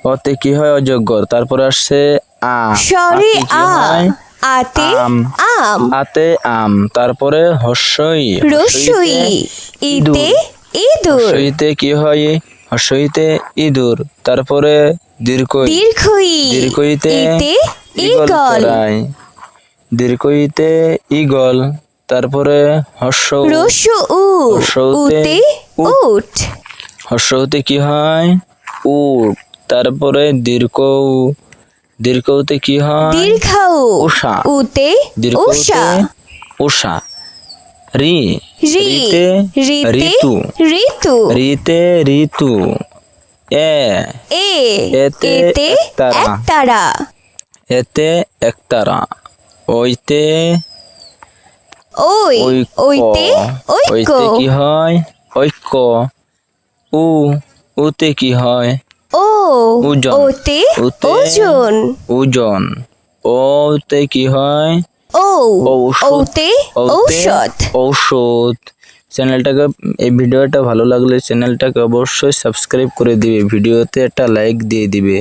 অতে কি হয় অজগর। তারপরে আসছে আ, সরি আতে কি আ, হয়? আতে আম। আম। আতে আম। তারপরে হর্ষই, রসই, ইতে ইঁদুর। হর্ষইতে কি হয়? হর্ষইতে ইঁদুর। তারপরে দীর্ঘই, দীর্ঘই, দীর্ঘইতে ইতে ঈগল ঈগল। চড়াই, দীর্ঘইতে ঈগল। তারপরে হর্ষউ, রসু উ, হর্ষউতে উতে উট, উট। হর্ষউতে কি হয়? উট। তারপরে দীর্ঘউ, দীর্ঘউতে কি হয়? দীর্ঘউ, উষা, উতে দীর্ঘউতে উষা। উষা। রি, রি, রিতে রিতে ঋতু, ঋতু। রিতে ঋতু। এ, এ, এতে এতে একতারা, একতারা। এতে একতারা। ওইতে ওই, ঐক্য, ওইতে ঐক্য। ওইতে কি হয়? ঐক্য। উ, উতে কি হয়? ও, ওজন, ওতে উতে ওজন। ওজন। ওতে কি হয়? ও, ঔষধ, ওতে ওতে ঔষধ। ঔষধ। চ্যানেলটাকে, এই ভিডিওটা ভালো লাগলে চ্যানেলটাকে অবশ্যই সাবস্ক্রাইব করে দিবে, ভিডিওতে একটা লাইক দিয়ে দিবে।